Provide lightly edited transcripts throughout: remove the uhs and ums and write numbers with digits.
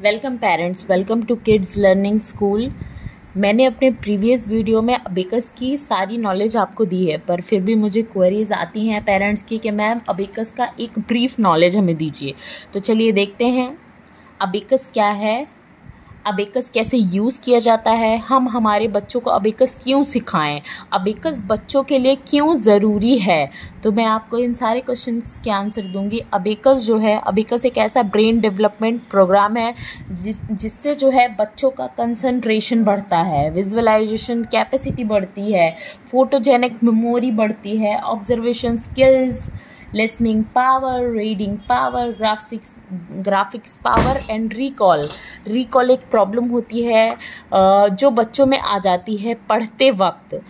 Welcome parents, welcome to kids learning school. मैंने अपने previous video में अबेकस की सारी नॉलेज आपको दी है, पर फिर भी मुझे क्वेरीज आती हैं पेरेंट्स की कि मैम अबेकस का एक ब्रीफ नॉलेज हमें दीजिए। तो चलिए देखते हैं अबेकस क्या है, अबेकस कैसे यूज़ किया जाता है, हम हमारे बच्चों को अबेकस क्यों सिखाएं, अबेकस बच्चों के लिए क्यों ज़रूरी है। तो मैं आपको इन सारे क्वेश्चंस के आंसर दूंगी। अबेकस जो है, अबेकस एक ऐसा ब्रेन डेवलपमेंट प्रोग्राम है जिससे जो है बच्चों का कंसंट्रेशन बढ़ता है, विजुअलाइजेशन कैपेसिटी बढ़ती है, फोटोजेनिक मेमोरी बढ़ती है, observation skills, listening power, reading power, graphics power and recall एक प्रॉब्लम होती है जो बच्चों में आ जाती है पढ़ते वक्त।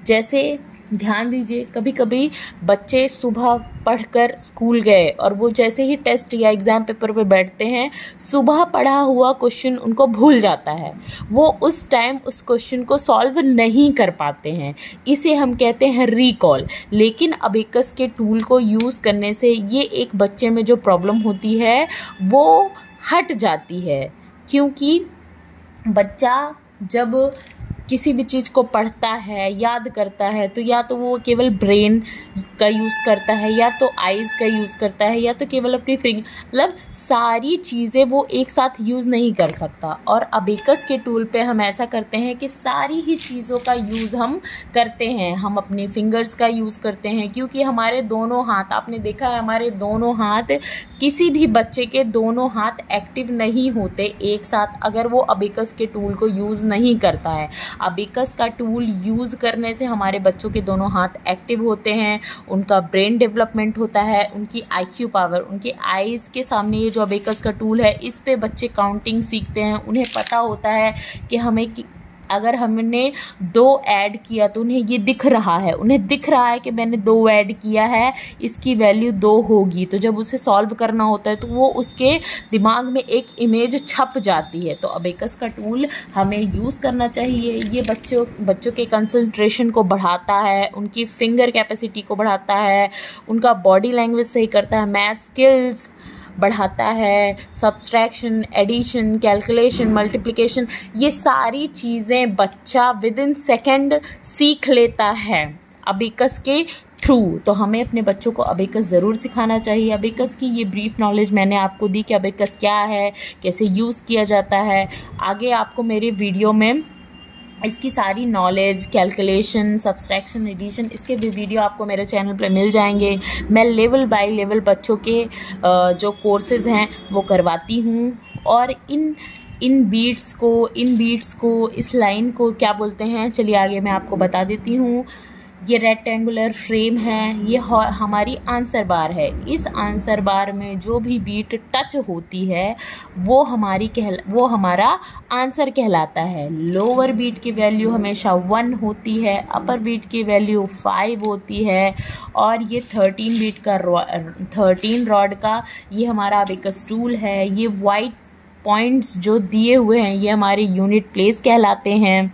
जैसे ध्यान दीजिए, कभी कभी बच्चे सुबह पढ़कर स्कूल गए और वो जैसे ही टेस्ट या एग्ज़ाम पेपर पे बैठते हैं, सुबह पढ़ा हुआ क्वेश्चन उनको भूल जाता है, वो उस टाइम उस क्वेश्चन को सॉल्व नहीं कर पाते हैं। इसे हम कहते हैं रिकॉल। लेकिन अबेकस के टूल को यूज़ करने से ये एक बच्चे में जो प्रॉब्लम होती है वो हट जाती है, क्योंकि बच्चा जब किसी भी चीज़ को पढ़ता है, याद करता है, तो या तो वो केवल ब्रेन का यूज़ करता है, या तो आइज़ का यूज़ करता है, या तो केवल अपनी फिंगर, मतलब सारी चीज़ें वो एक साथ यूज़ नहीं कर सकता। और अबेकस के टूल पे हम ऐसा करते हैं कि सारी ही चीज़ों का यूज़ हम करते हैं। हम अपनी फिंगर्स का यूज़ करते हैं, क्योंकि हमारे दोनों हाथ, आपने देखा है हमारे दोनों हाथ, किसी भी बच्चे के दोनों हाथ एक्टिव नहीं होते एक साथ अगर वो अबेकस के टूल को यूज़ नहीं करता है। अबेकस का टूल यूज़ करने से हमारे बच्चों के दोनों हाथ एक्टिव होते हैं, उनका ब्रेन डेवलपमेंट होता है, उनकी आईक्यू पावर, उनके आईज़ के सामने ये जो अबेकस का टूल है इस पे बच्चे काउंटिंग सीखते हैं। उन्हें पता होता है कि हमें अगर हमने 2 ऐड किया तो उन्हें ये दिख रहा है, उन्हें दिख रहा है कि मैंने 2 ऐड किया है, इसकी वैल्यू 2 होगी। तो जब उसे सॉल्व करना होता है तो वो उसके दिमाग में एक इमेज छप जाती है। तो अबेकस का टूल हमें यूज़ करना चाहिए। ये बच्चों के कंसंट्रेशन को बढ़ाता है, उनकी फिंगर कैपेसिटी को बढ़ाता है, उनका बॉडी लैंग्वेज सही करता है, मैथ स्किल्स बढ़ाता है, सब्सट्रैक्शन, एडिशन, कैलकुलेशन, मल्टीप्लिकेशन, ये सारी चीज़ें बच्चा विद इन सेकेंड सीख लेता है अबेकस के थ्रू। तो हमें अपने बच्चों को अबेकस ज़रूर सिखाना चाहिए। अबेकस की ये ब्रीफ नॉलेज मैंने आपको दी कि अबेकस क्या है, कैसे यूज़ किया जाता है। आगे आपको मेरे वीडियो में इसकी सारी नॉलेज, कैलकुलेशन, सब्सट्रैक्शन, एडिशन, इसके भी वीडियो आपको मेरे चैनल पर मिल जाएंगे। मैं लेवल बाय लेवल बच्चों के जो कोर्सेज़ हैं वो करवाती हूँ। और इन बीट्स को इस लाइन को क्या बोलते हैं, चलिए आगे मैं आपको बता देती हूँ। ये रेक्टेंगुलर फ्रेम है, ये हमारी आंसर बार है। इस आंसर बार में जो भी बीट टच होती है वो हमारा आंसर कहलाता है। लोअर बीट की वैल्यू हमेशा 1 होती है, अपर बीट की वैल्यू 5 होती है। और ये 13 रॉड का ये हमारा अबेकस टूल है। ये वाइट पॉइंट्स जो दिए हुए हैं ये हमारे यूनिट प्लेस कहलाते हैं।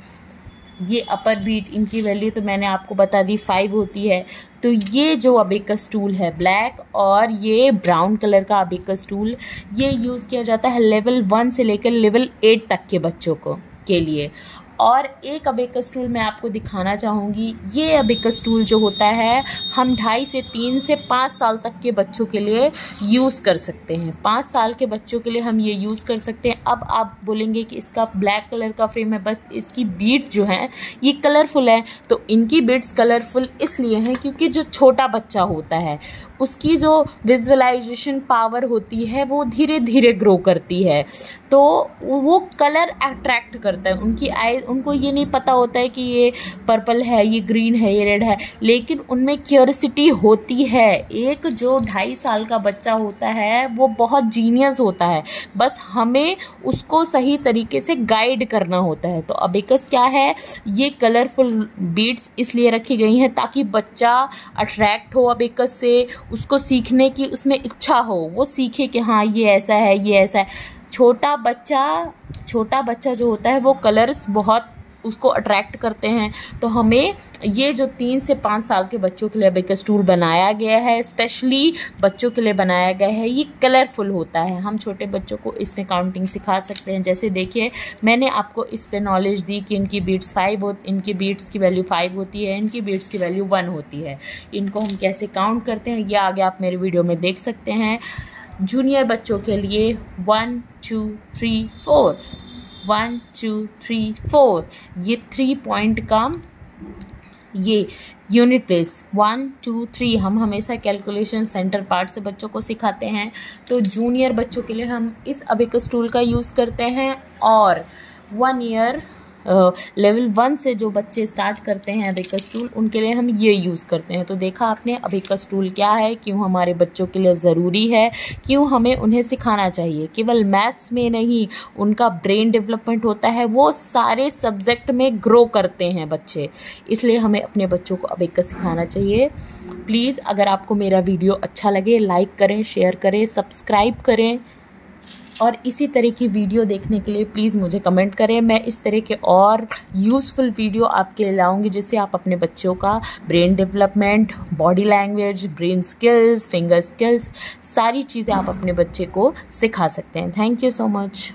ये अपर बीट, इनकी वैल्यू तो मैंने आपको बता दी 5 होती है। तो ये जो अबेकस टूल है ब्लैक और ये ब्राउन कलर का अबेकस टूल, ये यूज़ किया जाता है लेवल 1 से लेकर लेवल 8 तक के बच्चों के लिए। और एक अबेकस टूल मैं आपको दिखाना चाहूँगी। ये अबेकस टूल जो होता है हम 2.5 से 3 से 5 साल तक के बच्चों के लिए यूज़ कर सकते हैं। 5 साल के बच्चों के लिए हम ये यूज़ कर सकते हैं। अब आप बोलेंगे कि इसका ब्लैक कलर का फ्रेम है, बस इसकी बीट जो है ये कलरफुल है। तो इनकी बीट्स कलरफुल इसलिए हैं क्योंकि जो छोटा बच्चा होता है उसकी जो विजुअलाइजेशन पावर होती है वो धीरे धीरे ग्रो करती है, तो वो कलर अट्रैक्ट करता है उनकी आई। उनको ये नहीं पता होता है कि ये पर्पल है, ये ग्रीन है, ये रेड है, लेकिन उनमें क्यूरियोसिटी होती है। एक जो 2.5 साल का बच्चा होता है वो बहुत जीनियस होता है, बस हमें उसको सही तरीके से गाइड करना होता है। तो अबेकस क्या है, ये कलरफुल बीट्स इसलिए रखी गई हैं ताकि बच्चा अट्रैक्ट हो अबेकस से, उसको सीखने की उसमें इच्छा हो, वो सीखे कि हाँ ये ऐसा है, ये ऐसा है। छोटा बच्चा जो होता है वो कलर्स बहुत उसको अट्रैक्ट करते हैं। तो हमें ये जो 3 से 5 साल के बच्चों के लिए अबेकस टूल बनाया गया है, स्पेशली बच्चों के लिए बनाया गया है, ये कलरफुल होता है। हम छोटे बच्चों को इसमें काउंटिंग सिखा सकते हैं। जैसे देखिए, मैंने आपको इस पे नॉलेज दी कि इनकी बीट्स इनकी बीट्स की वैल्यू 5 होती है, इनकी बीट्स की वैल्यू 1 होती है। इनको हम कैसे काउंट करते हैं ये आगे आप मेरे वीडियो में देख सकते हैं। जूनियर बच्चों के लिए 1 2 3 4, 1 2 3 4, ये 3 पॉइंट का ये यूनिट प्लेस 1 2 3 हम हमेशा कैलकुलेशन सेंटर पार्ट से बच्चों को सिखाते हैं। तो जूनियर बच्चों के लिए हम इस अबेकस टूल का यूज़ करते हैं, और 1 ईयर लेवल 1 से जो बच्चे स्टार्ट करते हैं अबेकस टूल, उनके लिए हम ये यूज़ करते हैं। तो देखा आपने अबेकस टूल क्या है, क्यों हमारे बच्चों के लिए ज़रूरी है, क्यों हमें उन्हें सिखाना चाहिए। केवल मैथ्स में नहीं, उनका ब्रेन डेवलपमेंट होता है, वो सारे सब्जेक्ट में ग्रो करते हैं बच्चे, इसलिए हमें अपने बच्चों को अबेकस सिखाना चाहिए। प्लीज़ अगर आपको मेरा वीडियो अच्छा लगे, लाइक करें, शेयर करें, सब्सक्राइब करें, और इसी तरह की वीडियो देखने के लिए प्लीज़ मुझे कमेंट करें। मैं इस तरह के और यूज़फुल वीडियो आपके लिए लाऊंगी, जिससे आप अपने बच्चों का brain development, body language, brain skills, finger skills, सारी चीज़ें आप अपने बच्चे को सिखा सकते हैं। Thank you so much.